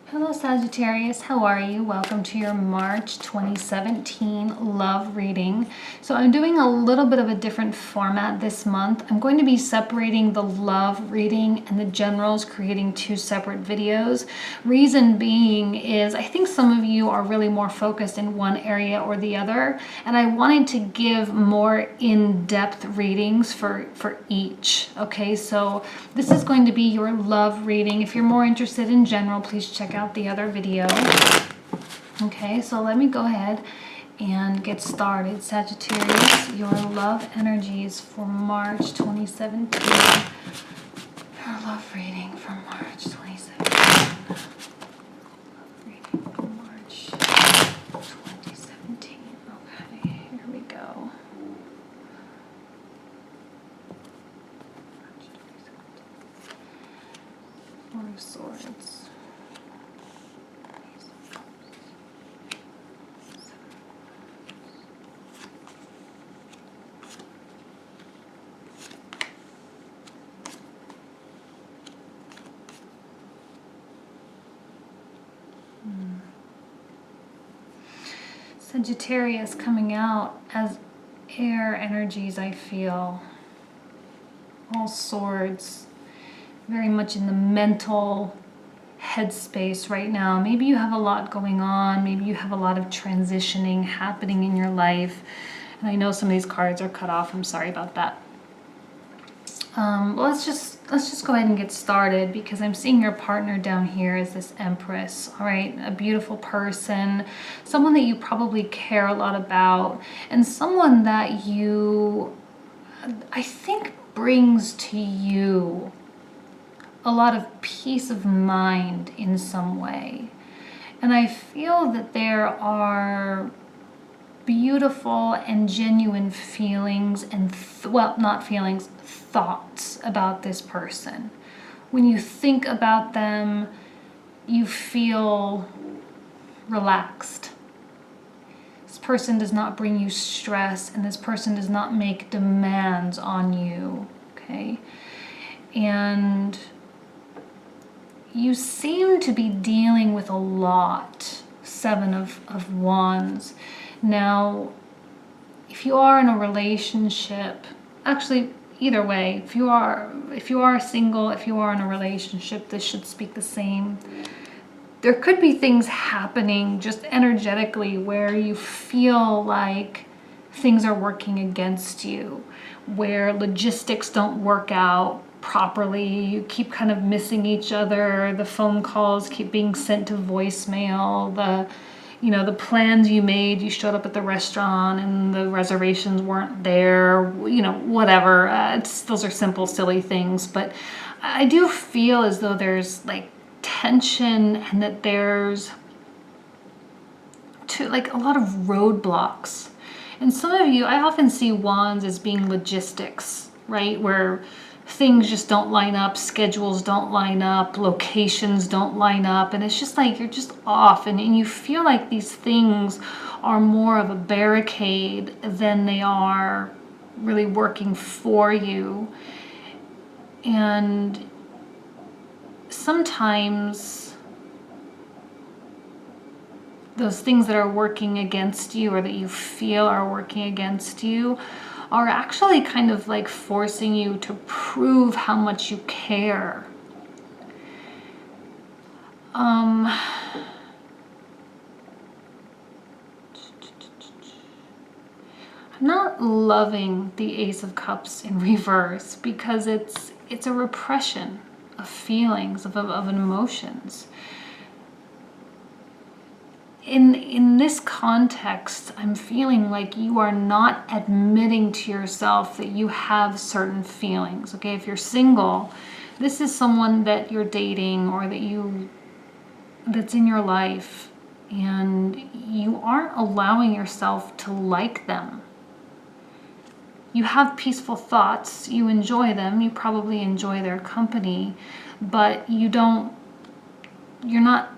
Hello Sagittarius, how are you? Welcome to your March 2017 love reading. So I'm doing a little bit of a different format this month. I'm going to be separating the love reading and the generals, creating two separate videos. Reason being is I think some of you are really more focused in one area or the other, and I wanted to give more in-depth readings for each. Okay, so this is going to be your love reading. If you're more interested in general, please check out the other video. Okay, so let me go ahead and get started. Sagittarius, your love energies for March 2017. Your love reading for March 2017. Love reading for March 2017. Okay, here we go. March 2017. Four of Swords. Sagittarius coming out as air energies, I feel. All swords. Very much in the mental headspace right now. Maybe you have a lot going on. Maybe you have a lot of transitioning happening in your life. And I know some of these cards are cut off. I'm sorry about that. Let's just go ahead and get started, because I'm seeing your partner down here as this Empress. All right, a beautiful person, someone that you probably care a lot about, and someone that you, I think, brings to you a lot of peace of mind in some way. And I feel that there are beautiful and genuine feelings and well, not feelings, thoughts about this person. When you think about them, you feel relaxed. This person does not bring you stress, and this person does not make demands on you, okay? And you seem to be dealing with a lot. Seven of Wands. Now, if you are in a relationship, actually, either way, if you are single, if you are in a relationship, this should speak the same. There could be things happening just energetically where you feel like things are working against you, where logistics don't work out properly, you keep kind of missing each other, the phone calls keep being sent to voicemail, the plans you made, you showed up at the restaurant and the reservations weren't there, whatever. Those are simple, silly things, but I do feel as though there's like tension, and that there's a lot of roadblocks. And some of you, I often see Wands as being logistics, right? Where things just don't line up, schedules don't line up, locations don't line up, and it's just like you're just off, and you feel like these things are more of a barricade than they are really working for you. And sometimes those things that are working against you, or that you feel are working against you, are actually kind of like forcing you to prove how much you care. I'm not loving the Ace of Cups in reverse, because it's a repression of feelings, of emotions. In this context, I'm feeling like you are not admitting to yourself that you have certain feelings. Okay, if you're single, this is someone that you're dating, or that's in your life, and you aren't allowing yourself to like them. You have peaceful thoughts, you enjoy them, you probably enjoy their company, but you're not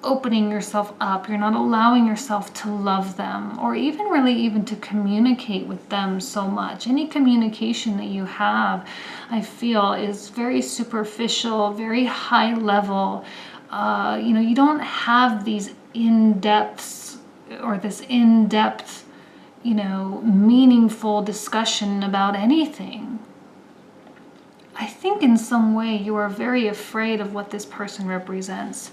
opening yourself up, you're not allowing yourself to love them, or even to communicate with them so much. Any communication that you have, I feel, is very superficial, very high level, you don't have these in-depths or this in-depth, meaningful discussion about anything. I think in some way you are very afraid of what this person represents.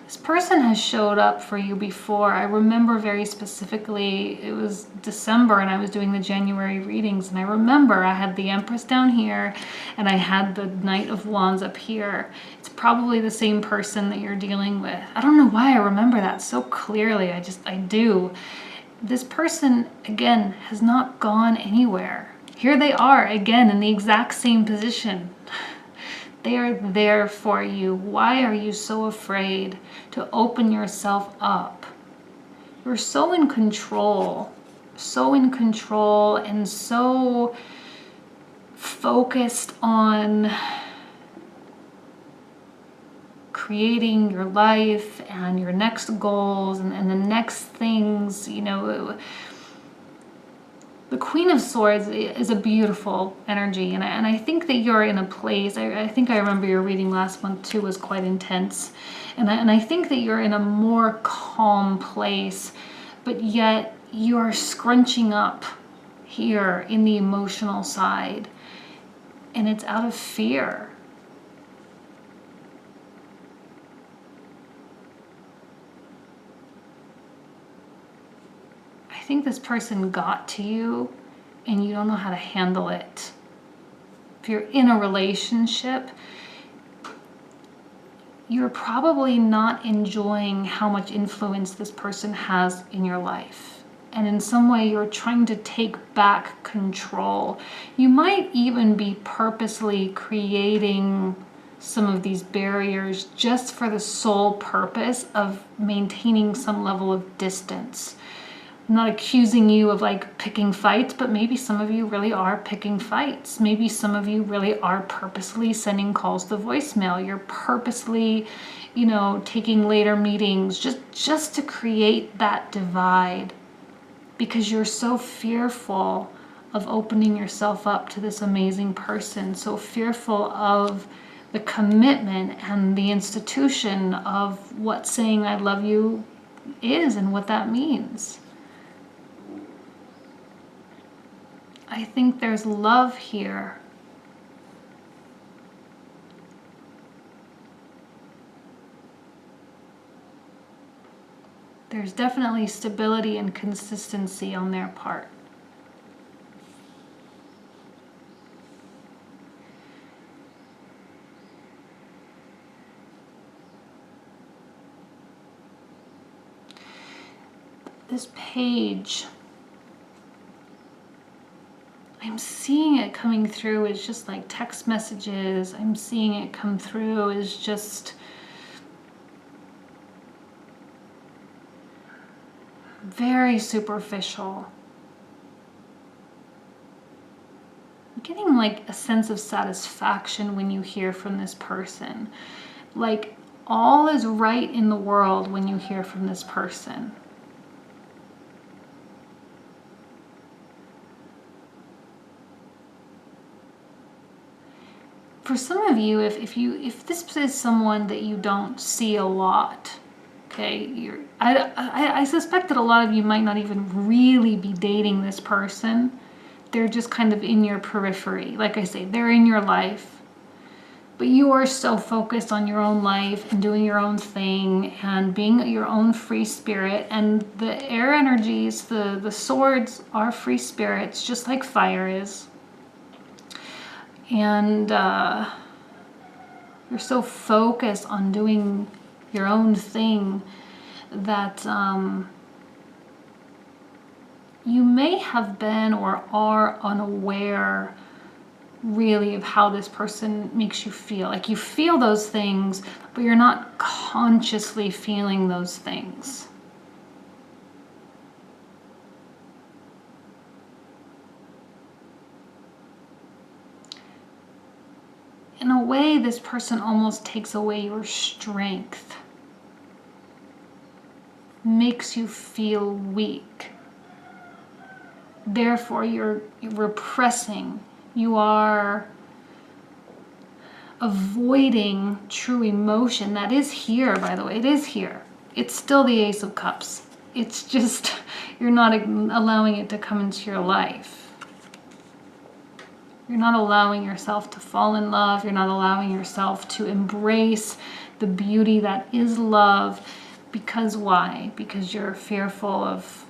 This person has showed up for you before. I remember very specifically, it was December and I was doing the January readings, and I remember I had the Empress down here and I had the Knight of Wands up here. It's probably the same person that you're dealing with. I don't know why I remember that so clearly. I do. This person, again, has not gone anywhere. Here they are again in the exact same position. They are there for you. Why are you so afraid to open yourself up? You're so in control and so focused on creating your life and your next goals and the next things, The Queen of Swords is a beautiful energy, and I think that you're in a place, I think I remember your reading last month too was quite intense, and I think that you're in a more calm place, but yet you're scrunching up here in the emotional side, and it's out of fear. I think this person got to you and you don't know how to handle it. If you're in a relationship, you're probably not enjoying how much influence this person has in your life. And in some way, you're trying to take back control. You might even be purposely creating some of these barriers just for the sole purpose of maintaining some level of distance. I'm not accusing you of picking fights, but maybe some of you really are picking fights. Maybe some of you really are purposely sending calls to voicemail. You're purposely, taking later meetings just to create that divide because you're so fearful of opening yourself up to this amazing person, so fearful of the commitment and the institution of what saying I love you is and what that means. I think there's love here. There's definitely stability and consistency on their part. This page, I'm seeing it coming through as just like text messages. I'm seeing it come through as just very superficial. I'm getting a sense of satisfaction when you hear from this person. All is right in the world when you hear from this person. For some of you, if this is someone that you don't see a lot, okay, I suspect that a lot of you might not even really be dating this person. They're just kind of in your periphery. Like I say, they're in your life, but you are so focused on your own life and doing your own thing and being your own free spirit. And the air energies, the swords are free spirits, just like fire is. And you're so focused on doing your own thing that you may have been or are unaware really of how this person makes you feel. You feel those things, but you're not consciously feeling those things. In a way, this person almost takes away your strength, makes you feel weak. Therefore, you're repressing. You are avoiding true emotion that is here, by the way. It is here. It's still the Ace of Cups. It's just you're not allowing it to come into your life. You're not allowing yourself to fall in love. You're not allowing yourself to embrace the beauty that is love. Because why? Because you're fearful of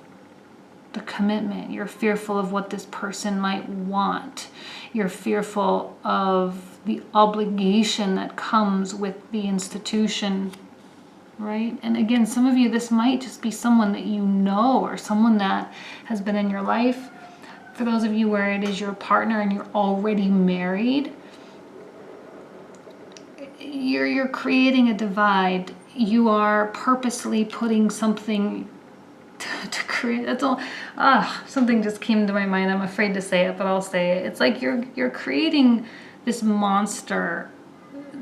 the commitment. You're fearful of what this person might want. You're fearful of the obligation that comes with the institution, right? And again, some of you, this might just be someone that you know or someone that has been in your life. For those of you where it is your partner and you're already married, you're creating a divide. You are purposely putting something to create. That's all. Something just came to my mind. I'm afraid to say it, but I'll say it. It's like you're creating this monster.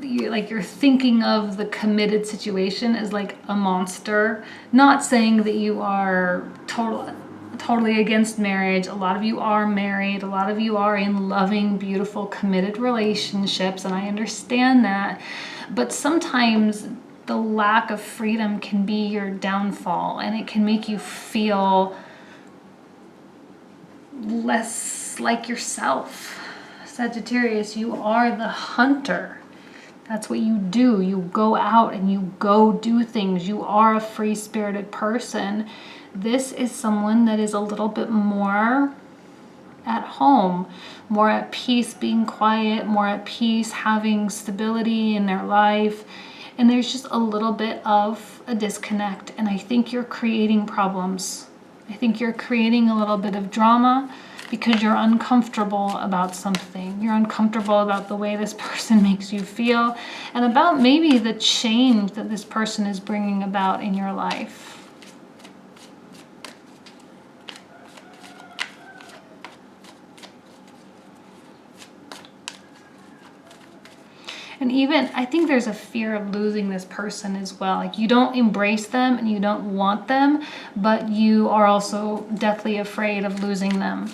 You're thinking of the committed situation as like a monster. Not saying that you are totally against marriage. A lot of you are married. A lot of you are in loving, beautiful, committed relationships, and I understand that. But sometimes the lack of freedom can be your downfall, and it can make you feel less like yourself. Sagittarius, you are the hunter. That's what you do. You go out and you go do things. You are a free-spirited person. This is someone that is a little bit more at home, more at peace, being quiet, more at peace, having stability in their life. And there's just a little bit of a disconnect. And I think you're creating problems. I think you're creating a little bit of drama because you're uncomfortable about something. You're uncomfortable about the way this person makes you feel and about maybe the change that this person is bringing about in your life. And even, I think there's a fear of losing this person as well. Like you don't embrace them and you don't want them, but you are also deathly afraid of losing them.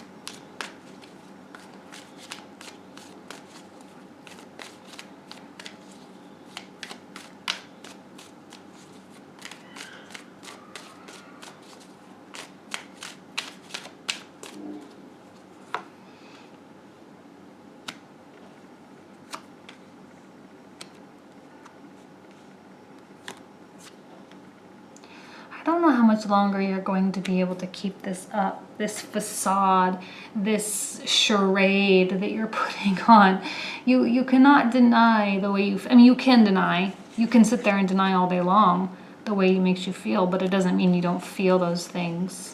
I don't know how much longer you're going to be able to keep this up, this facade, this charade that you're putting on. You cannot deny the way you can deny. You can sit there and deny all day long the way it makes you feel, but it doesn't mean you don't feel those things.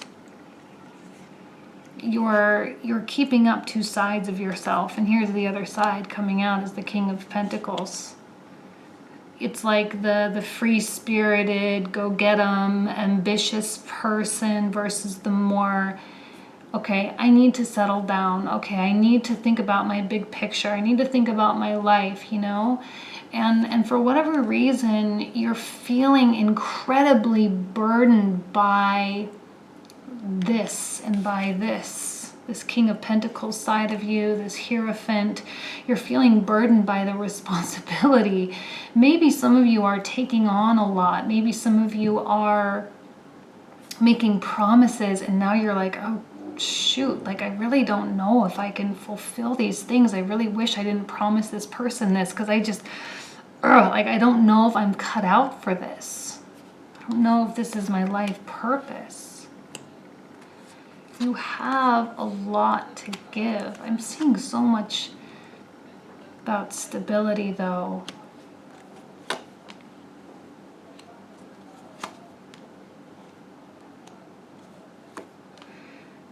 You're keeping up two sides of yourself, and here's the other side coming out as the King of Pentacles. It's like the free-spirited, go-get-em, ambitious person versus the more, okay, I need to settle down. Okay, I need to think about my big picture. I need to think about my life, you know? And for whatever reason, you're feeling incredibly burdened by this and by this King of Pentacles side of you, this Hierophant. You're feeling burdened by the responsibility. Maybe some of you are taking on a lot. Maybe some of you are making promises and now you're like, oh shoot, like I really don't know if I can fulfill these things. I really wish I didn't promise this person this because I just, like I don't know if I'm cut out for this. I don't know if this is my life purpose. You have a lot to give. I'm seeing so much about stability though.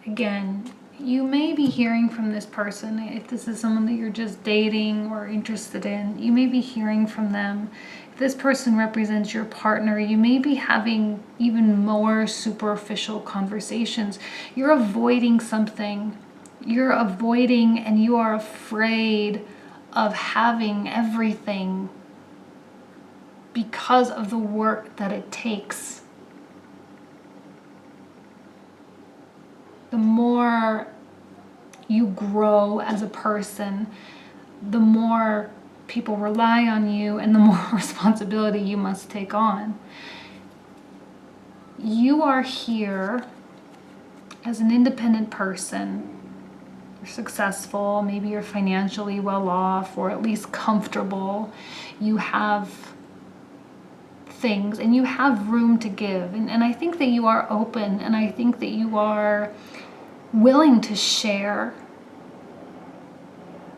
Again, you may be hearing from this person, if this is someone that you're just dating or interested in, you may be hearing from them. If this person represents your partner, you may be having even more superficial conversations. You're avoiding something. You're avoiding and you are afraid of having everything because of the work that it takes. The more you grow as a person, the more people rely on you and the more responsibility you must take on. You are here as an independent person. You're successful, maybe you're financially well off or at least comfortable. You have things and you have room to give. And I think that you are open, and I think that you are willing to share.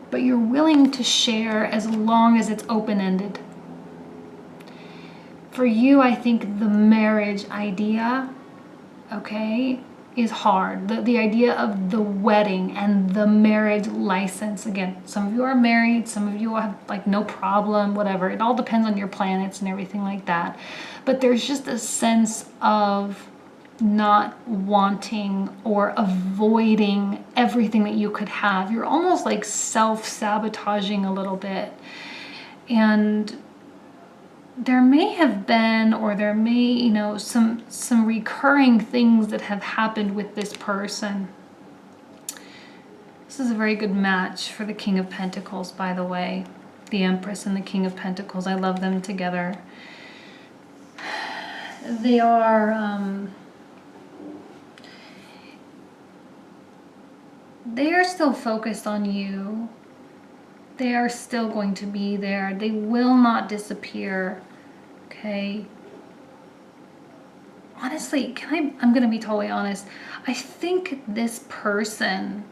But you're willing to share as long as it's open-ended. For you, I think the marriage idea, okay, is hard. The idea of the wedding and the marriage license. Again, some of you are married, some of you have like no problem, whatever. It all depends on your planets and everything like that. But there's just a sense of not wanting or avoiding everything that you could have. You're almost like self-sabotaging a little bit. And there may have been, or there may, some recurring things that have happened with this person. This is a very good match for the King of Pentacles, by the way. The Empress and the King of Pentacles. I love them together. They are still focused on you. They are still going to be there. They will not disappear. Okay. Honestly, I'm going to be totally honest. I think this person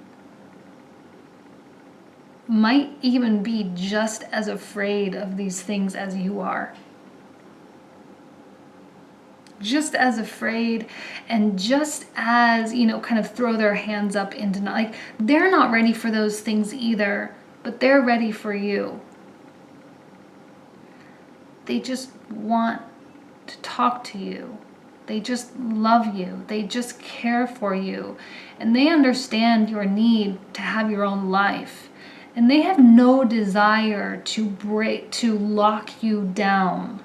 might even be just as afraid of these things as you are. Just as afraid, and just as, kind of throw their hands up into they're not ready for those things either, but they're ready for you. They just want to talk to you. They just love you. They just care for you. And they understand your need to have your own life. And they have no desire to lock you down.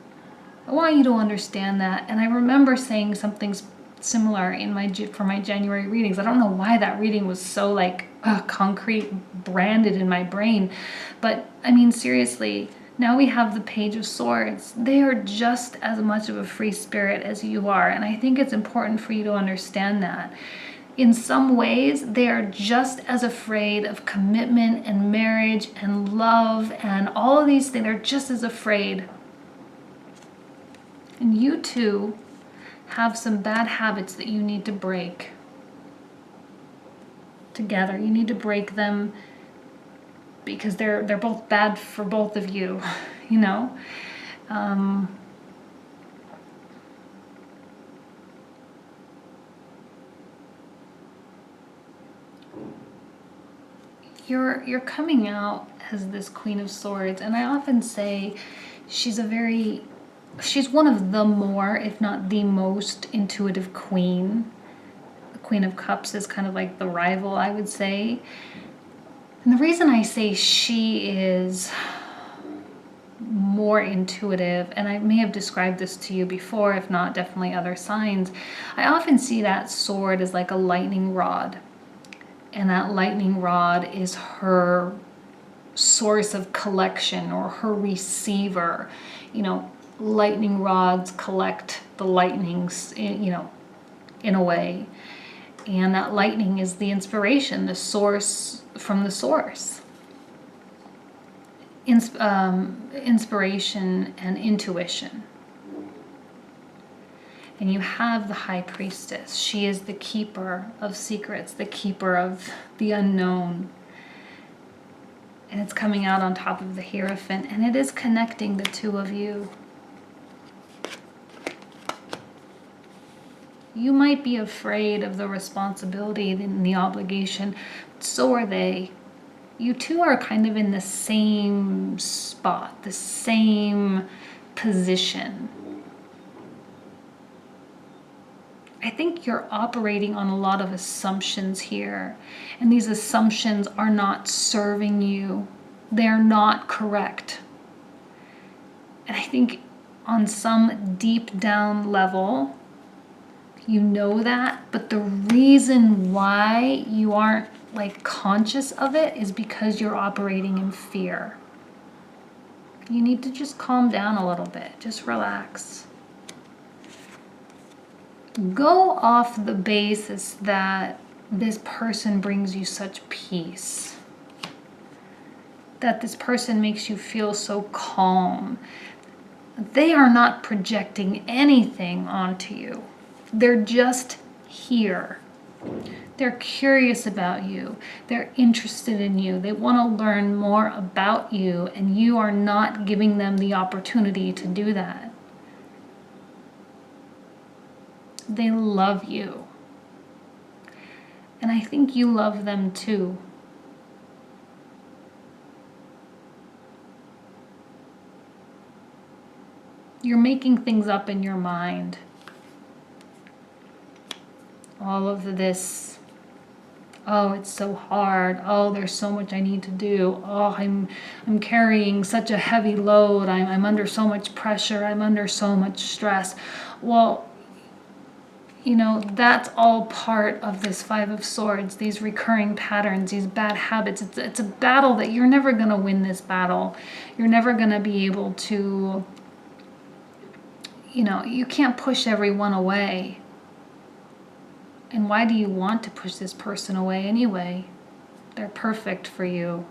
I want you to understand that. And I remember saying something similar for my January readings. I don't know why that reading was so concrete, branded in my brain. But I mean, seriously, now we have the Page of Swords. They are just as much of a free spirit as you are. And I think it's important for you to understand that. In some ways, they are just as afraid of commitment and marriage and love and all of these things. They're just as afraid. And you too have some bad habits that you need to break together. You need to break them because they're both bad for both of you, You're coming out as this Queen of Swords, and I often say she's one of the more, if not the most intuitive queen. The Queen of Cups is kind of like the rival, I would say. And the reason I say she is more intuitive, and I may have described this to you before, if not, definitely other signs. I often see that sword as like a lightning rod. And that lightning rod is her source of collection, or her receiver. Lightning rods collect the lightnings, in a way. And that lightning is the inspiration, the source from the source. Inspiration and intuition. And you have the High Priestess. She is the keeper of secrets, the keeper of the unknown. And it's coming out on top of the Hierophant, and it is connecting the two of you. You might be afraid of the responsibility and the obligation. So are they. You two are kind of in the same spot, the same position. I think you're operating on a lot of assumptions here. And these assumptions are not serving you. They're not correct. And I think on some deep down level, you know that, but the reason why you aren't conscious of it is because you're operating in fear. You need to just calm down a little bit. Just relax. Go off the basis that this person brings you such peace. That this person makes you feel so calm. They are not projecting anything onto you. They're just here. They're curious about you. They're interested in you. They want to learn more about you, and you are not giving them the opportunity to do that. They love you. And I think you love them too. You're making things up in your mind. All of this, oh, it's so hard. Oh, there's so much I need to do. Oh, I'm carrying such a heavy load. I'm under so much pressure. I'm under so much stress. Well, you know, that's all part of this Five of Swords, these recurring patterns, these bad habits. It's a battle that you're never going to win this battle. You're never going to be able to, you know, you can't push everyone away. And why do you want to push this person away anyway? They're perfect for you.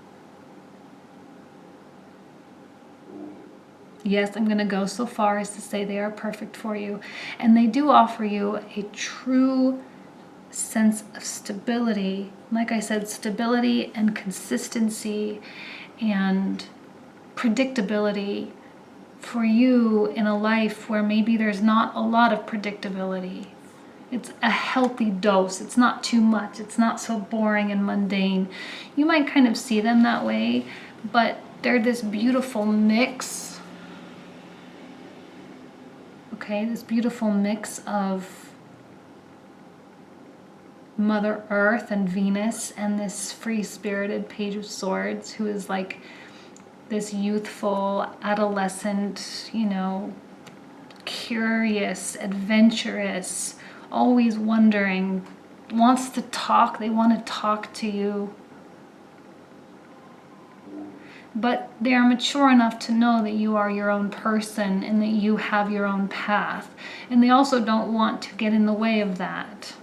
Yes, I'm going to go so far as to say they are perfect for you. And they do offer you a true sense of stability. Like I said, stability and consistency and predictability for you in a life where maybe there's not a lot of predictability. It's a healthy dose. It's not too much. It's not so boring and mundane. You might kind of see them that way, but they're this beautiful mix. Okay, this beautiful mix of Mother Earth and Venus and this free-spirited Page of Swords who is like this youthful, adolescent, you know, curious, adventurous, always wondering, wants to talk. They want to talk to you. But they are mature enough to know that you are your own person and that you have your own path. And they also don't want to get in the way of that.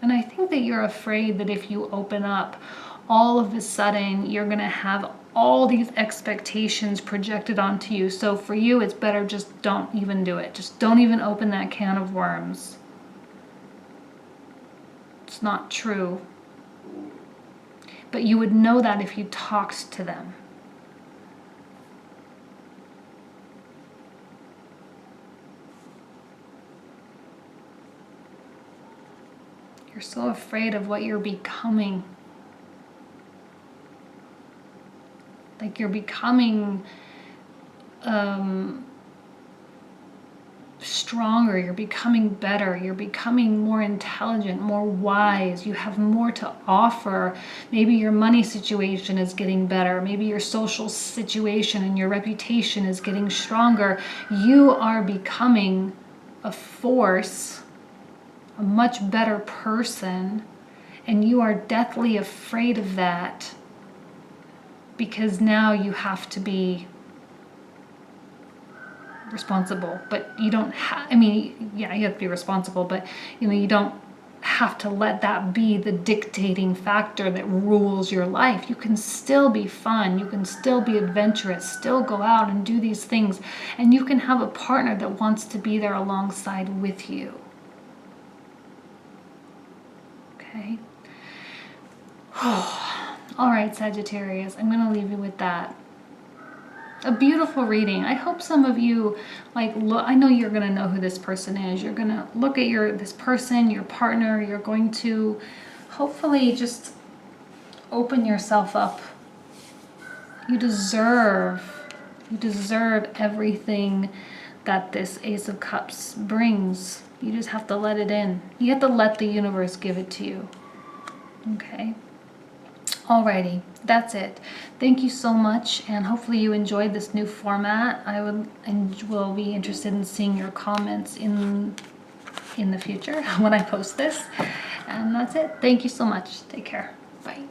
And I think that you're afraid that if you open up, all of a sudden you're going to have all these expectations projected onto you. So for you, it's better just don't even do it. Just don't even open that can of worms. It's not true. But you would know that if you talked to them. You're so afraid of what you're becoming. Like you're becoming stronger, you're becoming better, you're becoming more intelligent, more wise, you have more to offer. Maybe your money situation is getting better, maybe your social situation and your reputation is getting stronger. You are becoming a force, a much better person, and you are deathly afraid of that because now you have to be responsible, but you don't have, I mean, yeah, you have to be responsible, but you know, you don't have to let that be the dictating factor that rules your life. You can still be fun, you can still be adventurous, still go out and do these things, and you can have a partner that wants to be there alongside with you. Okay. All right, Sagittarius, I'm going to leave you with that. A beautiful reading. I hope some of you, like, look, I know you're going to know who this person is. You're going to look at this person, your partner. You're going to hopefully just open yourself up. You deserve everything that this Ace of Cups brings. You just have to let it in. You have to let the universe give it to you. Okay? Alrighty, that's it. Thank you so much, and hopefully you enjoyed this new format. I will be interested in seeing your comments in the future when I post this. And that's it. Thank you so much. Take care. Bye.